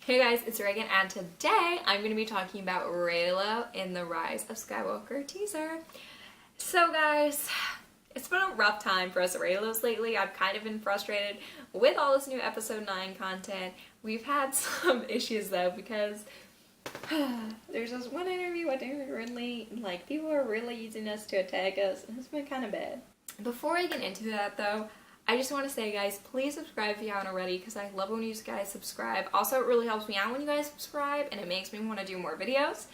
Hey guys, it's Reagan, and today I'm going to be talking about Reylo in the Rise of Skywalker teaser. So guys, it's been a rough time for us Reylos lately. I've kind of been frustrated with all this new episode 9 content. We've had some issues though, because there's this one interview with Daisy Ridley, like people are really using us to attack us, and it's been kind of bad. Before I get into that though, I just want to say, guys, please subscribe if you haven't already, because I love when you guys subscribe. Also, it really helps me out when you guys subscribe, and it makes me want to do more videos,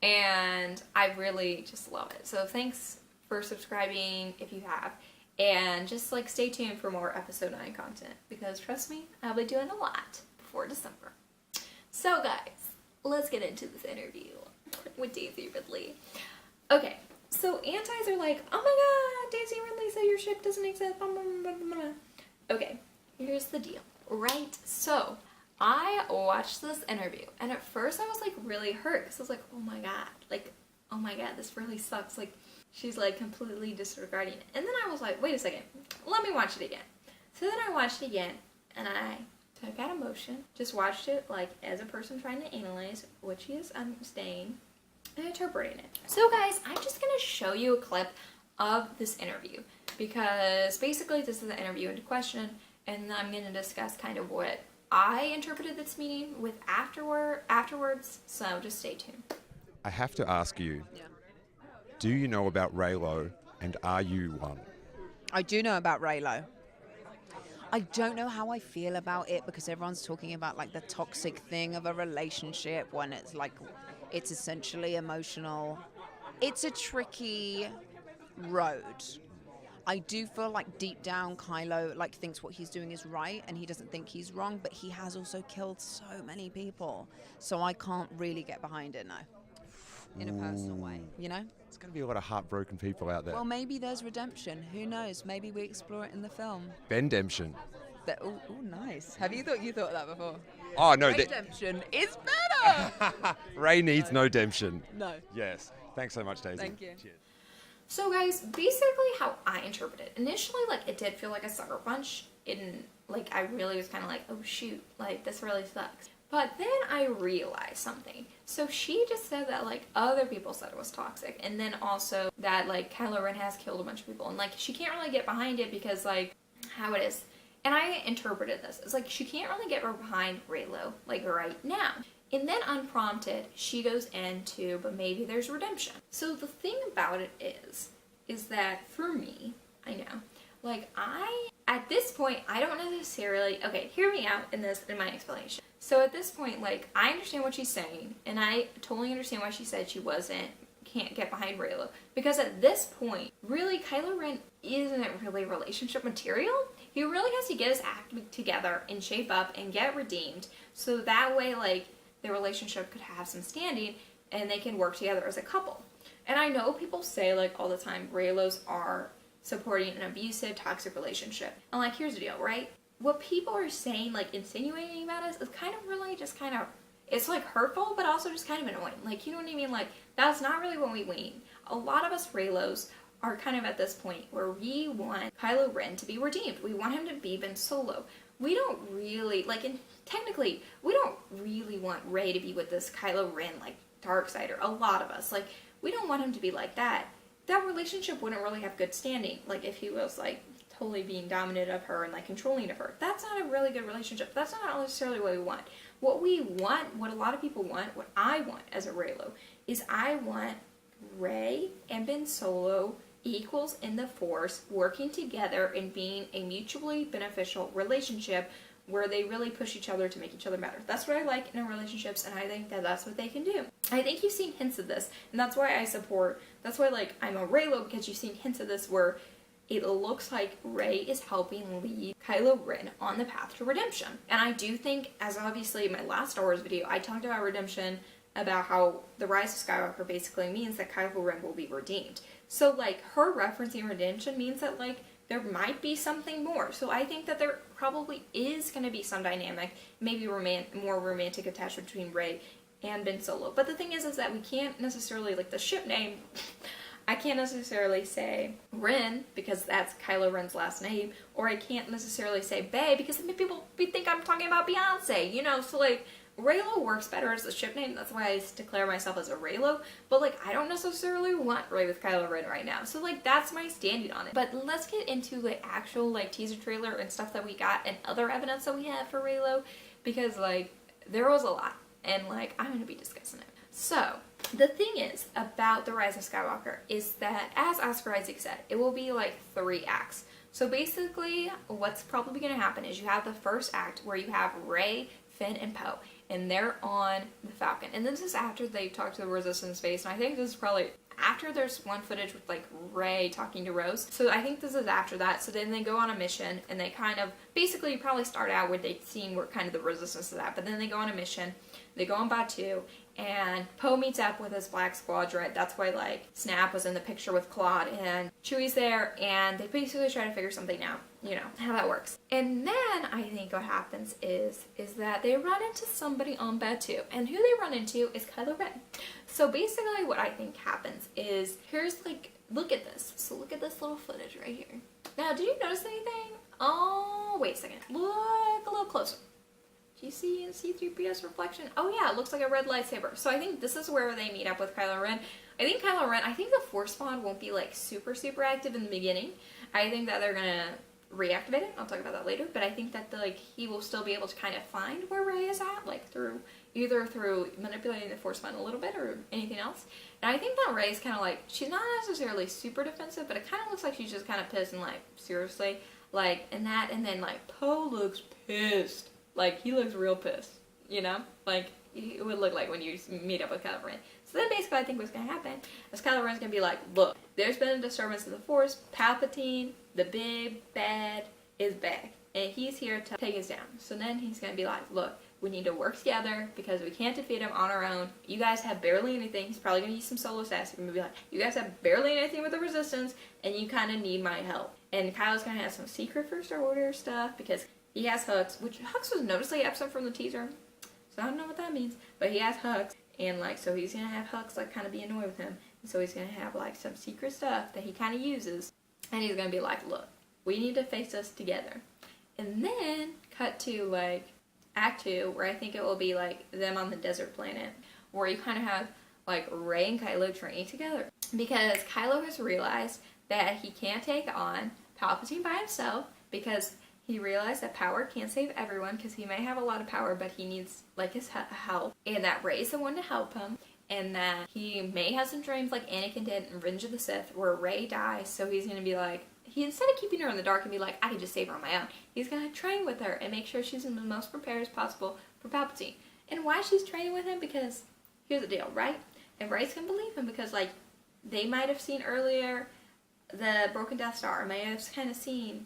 and I really just love it. So thanks for subscribing if you have, and just like stay tuned for more episode 9 content, because trust me, I'll be doing a lot before December. So guys, let's get into this interview with Daisy Ridley. Okay. So antis are like, oh my god, Daisy Ridley said your ship doesn't exist. Okay, here's the deal, right? So I watched this interview, and at first I was like really hurt, because I was like, oh my god, this really sucks. Like, she's like completely disregarding it. And then I was like, wait a second, let me watch it again. So then I watched it again, and I took out emotion, just watched it like as a person trying to analyze what she is saying and interpreting it. So guys, I'm just gonna show you a clip of this interview, because basically this is the interview into question, and I'm gonna discuss kind of what I interpreted this meeting with afterwards, so just stay tuned. I have to ask you, do you know about Reylo, and are you one? I do know about Reylo. I don't know how I feel about it, because everyone's talking about like the toxic thing of a relationship when it's like it's essentially emotional. It's a tricky road. I do feel like deep down Kylo like thinks what he's doing is right, and he doesn't think he's wrong, but he has also killed so many people. So I can't really get behind it now, in a personal way, you know? There's going to be a lot of heartbroken people out there. Well, maybe there's redemption. Who knows? Maybe we explore it in the film. Bendemption. Oh, nice. Have you thought that before? Oh, no. Redemption is better! Ray needs no demption. No. Yes. Thanks so much, Daisy. Thank you. Cheers. So guys, basically how I interpret it, initially like it did feel like a sucker punch, and like I really was kind of like, oh shoot, like this really sucks. But then I realized something. So she just said that like other people said it was toxic, and then also that like Kylo Ren has killed a bunch of people, and like she can't really get behind it because like how it is. And I interpreted this as like she can't really get behind Reylo like right now. And then unprompted, she goes into, but maybe there's redemption. So the thing about it is that for me, I know, like at this point, I don't necessarily, okay, hear me out in my explanation. So at this point, like, I understand what she's saying, and I totally understand why she said she can't get behind Reylo. Because at this point, really, Kylo Ren isn't really relationship material. He really has to get his act together and shape up and get redeemed, so that way, like, the relationship could have some standing and they can work together as a couple. And I know people say, like, all the time, Reylos are supporting an abusive, toxic relationship. And, like, here's the deal, right? What people are saying, like, insinuating about us is kind of really just kind of, it's, like, hurtful, but also just kind of annoying. Like, you know what I mean? Like, that's not really what we want. A lot of us Reylos are kind of at this point where we want Kylo Ren to be redeemed. We want him to be Ben Solo. We don't really, like, technically, we don't really want Rey to be with this Kylo Ren, like, Darksider. A lot of us, like, we don't want him to be like that. That relationship wouldn't really have good standing, like, if he was, like, totally being dominant of her and, like, controlling of her. That's not a really good relationship. That's not necessarily what we want. What we want, what a lot of people want, what I want as a Reylo, is I want Rey and Ben Solo equals in the Force, working together and being a mutually beneficial relationship where they really push each other to make each other better. That's what I like in relationships, and I think that that's what they can do. I think you've seen hints of this, and that's why that's why, like, I'm a Reylo, because you've seen hints of this where it looks like Rey is helping lead Kylo Ren on the path to redemption. And I do think, as obviously in my last Star Wars video, I talked about redemption, about how the Rise of Skywalker basically means that Kylo Ren will be redeemed. So, like, her referencing redemption means that, like, there might be something more. So I think that there probably is going to be some dynamic, maybe more romantic attachment between Rey and Ben Solo. But the thing is that we can't necessarily, like, the ship name, I can't necessarily say Ren, because that's Kylo Ren's last name, or I can't necessarily say Bae, because people think I'm talking about Beyonce, you know, so, like, Reylo works better as a ship name, that's why I declare myself as a Reylo, but like I don't necessarily want Rey with Kylo Ren right now, so like that's my standing on it. But let's get into the actual like teaser trailer and stuff that we got and other evidence that we had for Reylo, because like there was a lot, and like I'm gonna be discussing it. So the thing is about the Rise of Skywalker is that, as Oscar Isaac said, it will be like 3 acts. So basically what's probably going to happen is you have the first act where you have Rey, Finn, and Poe, and they're on the Falcon. And this is after they talk to the Resistance base, and I think this is probably after there's one footage with like Rey talking to Rose. So I think this is after that. So then they go on a mission, and they kind of basically probably start out where they've seen where kind of the Resistance is at, but then they go on a mission. They go on Batu, and Poe meets up with his Black Squadron. That's why like Snap was in the picture with Claude, and Chewie's there, and they basically try to figure something out, you know, how that works. And then I think what happens is that they run into somebody on Batu, and who they run into is Kylo Ren. So basically what I think happens is, here's like, look at this. So look at this little footage right here. Now, did you notice anything? Oh, wait a second. Look a little closer. Do you see in C-3PO's reflection? Oh yeah, it looks like a red lightsaber. So I think this is where they meet up with Kylo Ren. I think the Force Bond won't be like super active in the beginning. I think that they're gonna reactivate it. I'll talk about that later. But I think that like he will still be able to kind of find where Rey is at, like either through manipulating the Force Bond a little bit or anything else. And I think that Rey's kind of like, she's not necessarily super defensive, but it kind of looks like she's just kind of pissed and like, seriously, like, and then like Poe looks pissed. Like, he looks real pissed, you know? Like, it would look like when you meet up with Kylo Ren. So then basically I think what's going to happen is Kylo Ren's going to be like, look, there's been a disturbance of the Force. Palpatine, the big bad, is back. And he's here to take us down. So then he's going to be like, look, we need to work together because we can't defeat him on our own. You guys have barely anything. He's probably going to use some solo sass. He's going to be like, you guys have barely anything with the Resistance, and you kind of need my help. And Kylo's going to have some secret First Order stuff because he has Hux, which Hux was noticeably absent from the teaser, so I don't know what that means, but he has Hux, and like, so he's gonna have Hux like kind of be annoyed with him, and so he's gonna have like some secret stuff that he kind of uses, and he's gonna be like, look, we need to face us together. And then cut to like Act 2, where I think it will be like them on the desert planet, where you kind of have like Rey and Kylo training together, because Kylo has realized that he can't take on Palpatine by himself, because he realized that power can't save everyone, because he may have a lot of power, but he needs like his help, and that Rey's the one to help him, and that he may have some dreams like Anakin did in Revenge of the Sith where Rey dies, so he's gonna be like, instead of keeping her in the dark and be like, I can just save her on my own, he's gonna train with her and make sure she's in the most prepared as possible for Palpatine. And why she's training with him? Because here's the deal, right? And Rey's gonna believe him because like they might have seen earlier the broken Death Star, may have kind of seen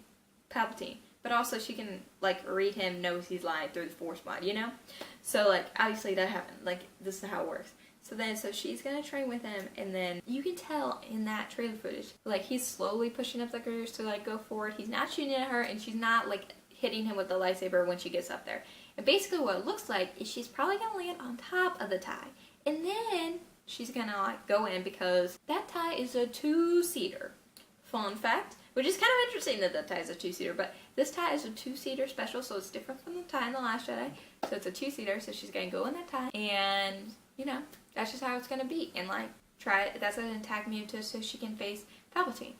Palpatine. But also she can, like, read him, knows he's lying through the Force Bond, you know? So, like, obviously that happened. Like, this is how it works. So she's gonna train with him, and then you can tell in that trailer footage, like, he's slowly pushing up the girders to, like, go forward. He's not shooting at her, and she's not, like, hitting him with the lightsaber when she gets up there. And basically what it looks like is she's probably gonna land on top of the TIE. And then she's gonna, like, go in because that TIE is a 2-seater. Fun fact. Which is kind of interesting that the TIE is a 2-seater, but this TIE is a 2-seater special, so it's different from the TIE in The Last Jedi. So it's a 2-seater, so she's going to go in that TIE, and, you know, that's just how it's going to be. And, like, that's an attack muta so she can face Palpatine.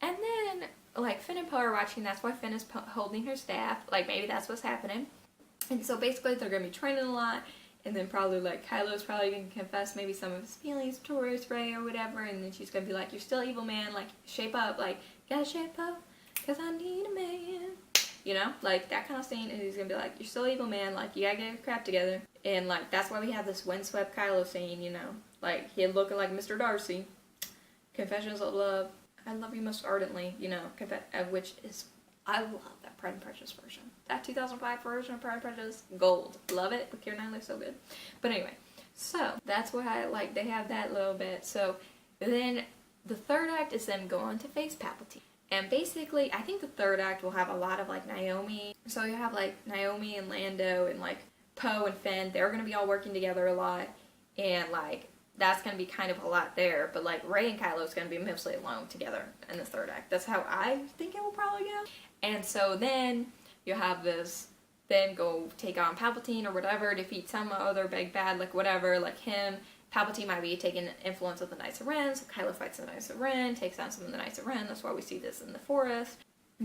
And then, like, Finn and Poe are watching, that's why Finn is holding her staff. Like, maybe that's what's happening. And so basically they're going to be training a lot, and then probably, like, Kylo's probably going to confess maybe some of his feelings towards Rey or whatever, and then she's going to be like, you're still evil, man, like, shape up, like, gotta shape up, cause I need a man. You know, like that kind of scene, and he's gonna be like, you're still evil, man, like you gotta get your crap together. And like that's why we have this windswept Kylo scene, you know, like he looking like Mr. Darcy. Confessions of love, I love you most ardently, you know, which is, I love that Pride and Prejudice version. That 2005 version of Pride and Prejudice, gold. Love it, with Keira Knightley, so good. But anyway, so that's why like they have that little bit. So then the third act is them going to face Palpatine. And basically, I think the third act will have a lot of, like, Naomi. So you have, like, Naomi and Lando and, like, Poe and Finn. They're going to be all working together a lot. And, like, that's going to be kind of a lot there. But, like, Rey and Kylo is going to be mostly alone together in the third act. That's how I think it will probably go. And so then you have this then go take on Palpatine or whatever, defeat some other big bad, like whatever, like him. Palpatine might be taking influence of the Knights of Ren, so Kylo fights the Knights of Ren, takes down some of the Knights of Ren, that's why we see this in the forest.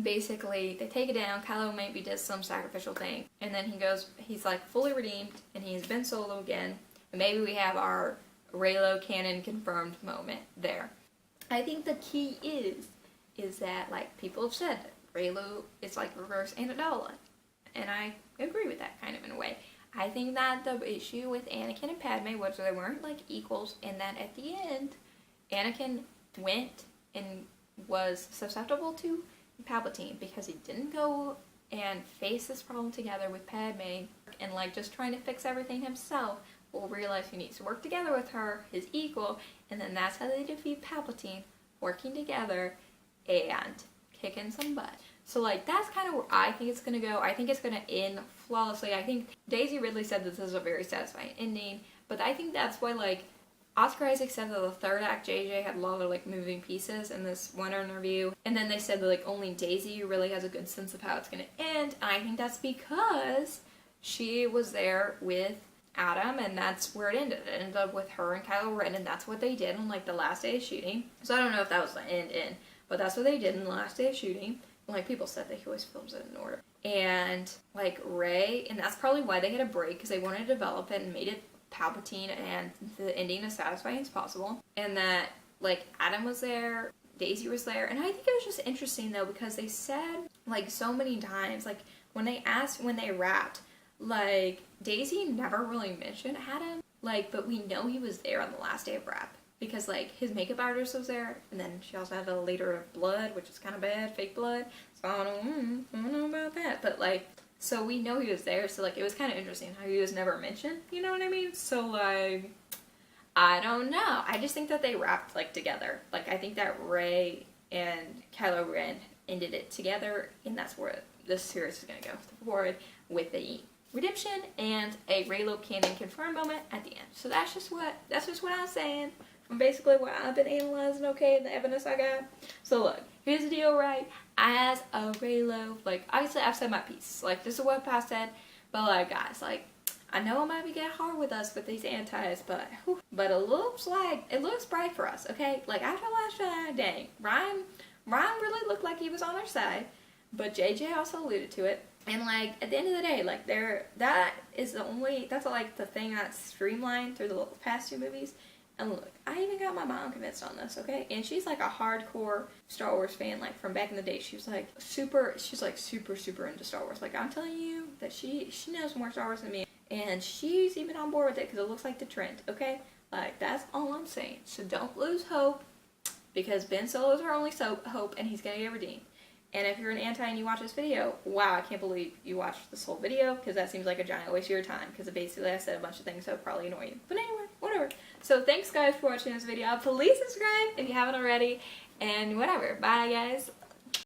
Basically, they take it down, Kylo maybe does some sacrificial thing, and then he's like fully redeemed, and he's Ben Solo again, and maybe we have our Reylo canon confirmed moment there. I think the key is that, like, people have said that Reylo is like reverse Amidala, and I agree with that kind of in a way. I think that the issue with Anakin and Padme was they weren't like equals, and that at the end, Anakin went and was susceptible to Palpatine because he didn't go and face this problem together with Padme and like just trying to fix everything himself. Will realize he needs to work together with her, his equal, and then that's how they defeat Palpatine, working together and kicking some butt. So like that's kind of where I think it's gonna go. I think it's gonna end flawlessly. I think Daisy Ridley said this is a very satisfying ending, but I think that's why like Oscar Isaac said that the third act JJ had a lot of like moving pieces in this one interview, and then they said that like only Daisy really has a good sense of how it's gonna end, and I think that's because she was there with Adam, and that's where it ended. It ended up with her and Kylo Ren, and that's what they did on like the last day of shooting. So I don't know if that was the end, but that's what they did in the last day of shooting. Like people said that he always films it in order. And like Rey, and that's probably why they had a break, because they wanted to develop it and made it Palpatine and the ending as satisfying as possible. And that like Adam was there, Daisy was there, and I think it was just interesting though because they said like so many times, like when they wrapped, like Daisy never really mentioned Adam, like, but we know he was there on the last day of wrap because like his makeup artist was there, and then she also had a liter of blood, which is kind of bad, fake blood. So I don't know about that, but like, so we know he was there. So like, it was kind of interesting how he was never mentioned. You know what I mean? So like, I don't know. I just think that they wrapped like together. Like I think that Rey and Kylo Ren ended it together, and that's where this series is gonna go forward with the redemption and a Reylo canon confirmed moment at the end. So that's just what I'm saying from basically what I've been analyzing, okay, and the evidence I got. So look, here's the deal, right? As a Reylo, like obviously I've said my piece. Like this is what I said, but like guys, like I know it might be getting hard with us with these antis, but it looks bright for us, okay? Like after last Jedi, dang, Ryan really looked like he was on our side, but JJ also alluded to it. And like at the end of the day, like that's like the thing that's streamlined through the past two movies. And look, I even got my mom convinced on this, okay? And she's like a hardcore Star Wars fan, like from back in the day. She's like super into Star Wars. Like I'm telling you that she knows more Star Wars than me, and she's even on board with it because it looks like the trend, okay? Like that's all I'm saying. So don't lose hope, because Ben Solo is our only hope, and he's gonna get redeemed. And if you're an anti and you watch this video, wow, I can't believe you watched this whole video, because that seems like a giant waste of your time, because basically I said a bunch of things that would probably annoy you. But anyway, whatever. So thanks guys for watching this video. Please subscribe if you haven't already, and whatever. Bye guys.